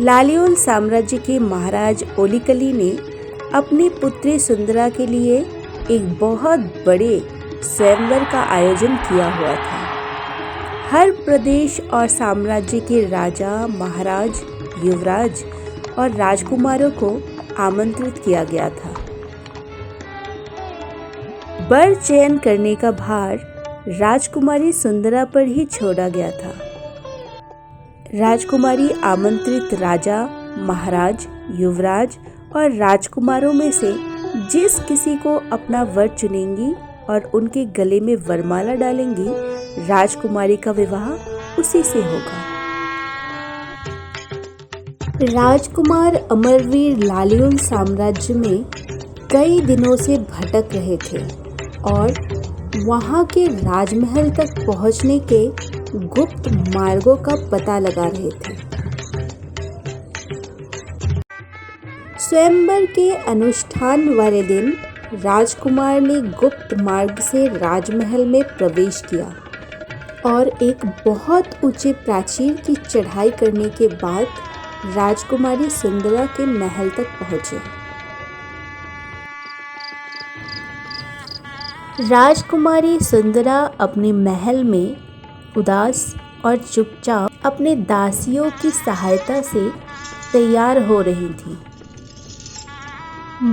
लालियोल साम्राज्य के महाराज ओलिकली ने अपनी पुत्री सुंदरा के लिए एक बहुत बड़े स्वयंवर का आयोजन किया हुआ था। हर प्रदेश और साम्राज्य के राजा, महाराज, युवराज और राजकुमारों को आमंत्रित किया गया था। वर चयन करने का भार राजकुमारी सुंदरा पर ही छोड़ा गया था। राजकुमारी आमंत्रित राजा, महाराज, युवराज और राजकुमारों में से जिस किसी को अपना वर चुनेंगी और उनके गले में वरमाला डालेंगी, राजकुमारी का विवाह उसी से होगा। राजकुमार अमरवीर लालियोल साम्राज्य में कई दिनों से भटक रहे थे और वहां के राजमहल तक पहुंचने के गुप्त मार्गों का पता लगा रहे थे। स्वयंवर के अनुष्ठान वाले दिन राजकुमार ने गुप्त मार्ग से राजमहल में प्रवेश किया और एक बहुत ऊंचे प्राचीर की चढ़ाई करने के बाद राजकुमारी सुंदरा के महल तक पहुंचे। राजकुमारी सुंदरा अपने महल में उदास और चुपचाप अपने दासियों की सहायता से तैयार हो रही थी।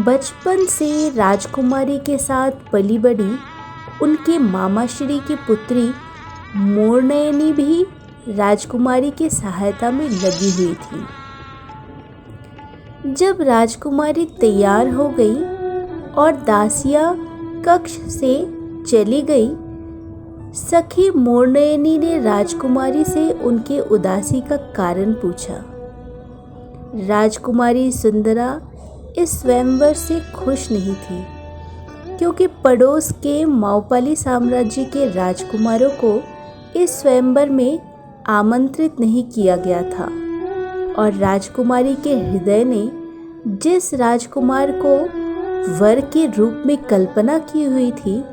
बचपन से राजकुमारी के साथ पली बड़ी उनके मामाश्री की पुत्री मोरनयनी भी राजकुमारी की सहायता में लगी हुई थी। जब राजकुमारी तैयार हो गई और दासियां कक्ष से चली गई, सखी मोरनयनी ने राजकुमारी से उनके उदासी का कारण पूछा। राजकुमारी सुंदरा इस स्वयंवर से खुश नहीं थी, क्योंकि पड़ोस के माओपाली साम्राज्य के राजकुमारों को इस स्वयंवर में आमंत्रित नहीं किया गया था और राजकुमारी के हृदय ने जिस राजकुमार को वर के रूप में कल्पना की हुई थी,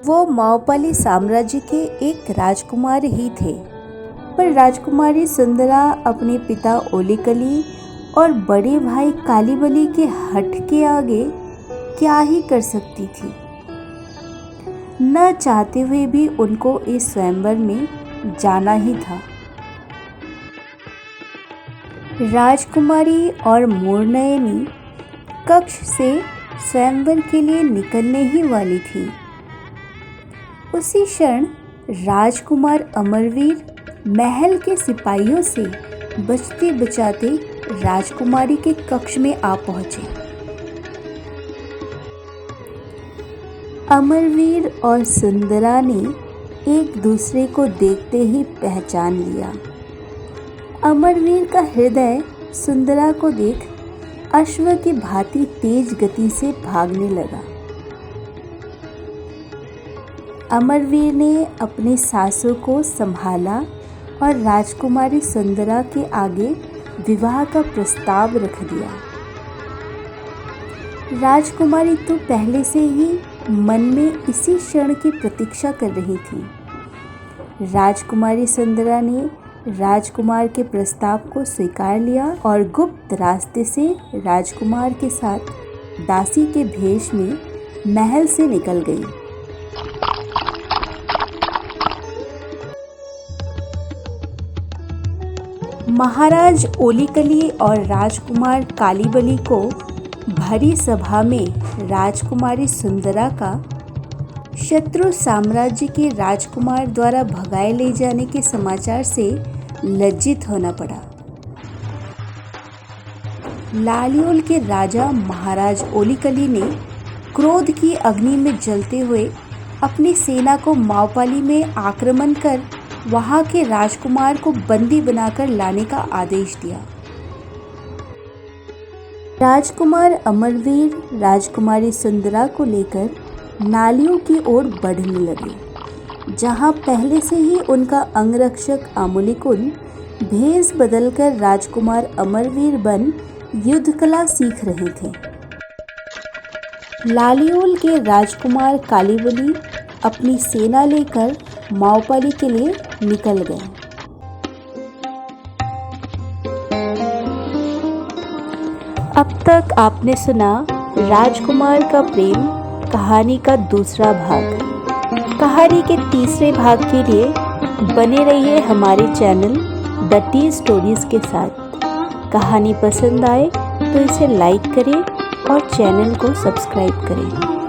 वो माओपाली साम्राज्य के एक राजकुमार ही थे। पर राजकुमारी सुंदरा अपने पिता ओलिकली और बड़े भाई कालीबली के हठ के आगे क्या ही कर सकती थी। न चाहते हुए भी उनको इस स्वयंवर में जाना ही था। राजकुमारी और मोरनयनी कक्ष से स्वयंवर के लिए निकलने ही वाली थी। उसी क्षण राजकुमार अमरवीर महल के सिपाहियों से बचते बचाते राजकुमारी के कक्ष में आ पहुंचे। अमरवीर और सुंदरा ने एक दूसरे को देखते ही पहचान लिया। अमरवीर का हृदय सुंदरा को देख अश्व की भांति तेज गति से भागने लगा। अमरवीर ने अपने सासों को संभाला और राजकुमारी सुंदरा के आगे विवाह का प्रस्ताव रख दिया। राजकुमारी तो पहले से ही मन में इसी क्षण की प्रतीक्षा कर रही थी। राजकुमारी सुंदरा ने राजकुमार के प्रस्ताव को स्वीकार लिया और गुप्त रास्ते से राजकुमार के साथ दासी के भेष में महल से निकल गई। महाराज ओलिकली और राजकुमार कालीबली को भरी सभा में राजकुमारी सुंदरा का शत्रु साम्राज्य के राजकुमार द्वारा भगाए ले जाने के समाचार से लज्जित होना पड़ा। लालियोल के राजा महाराज ओलिकली ने क्रोध की अग्नि में जलते हुए अपनी सेना को माओपाली में आक्रमण कर वहां के राजकुमार को बंदी बनाकर लाने का आदेश दिया। राजकुमार अमरवीर राजकुमारी सुंदरा को लेकर नालियों की ओर बढ़ने लगे, जहां पहले से ही उनका अंगरक्षक आमुलिकुल भेष बदलकर राजकुमार अमरवीर बन युद्ध कला सीख रहे थे। लालियोल के राजकुमार कालीबली अपनी सेना लेकर माओपाली के लिए निकल गए। अब तक आपने सुना राजकुमार का प्रेम कहानी का दूसरा भाग। कहानी के तीसरे भाग के लिए बने रहिए हमारे चैनल द टी स्टोरीज के साथ। कहानी पसंद आए तो इसे लाइक करें और चैनल को सब्सक्राइब करें।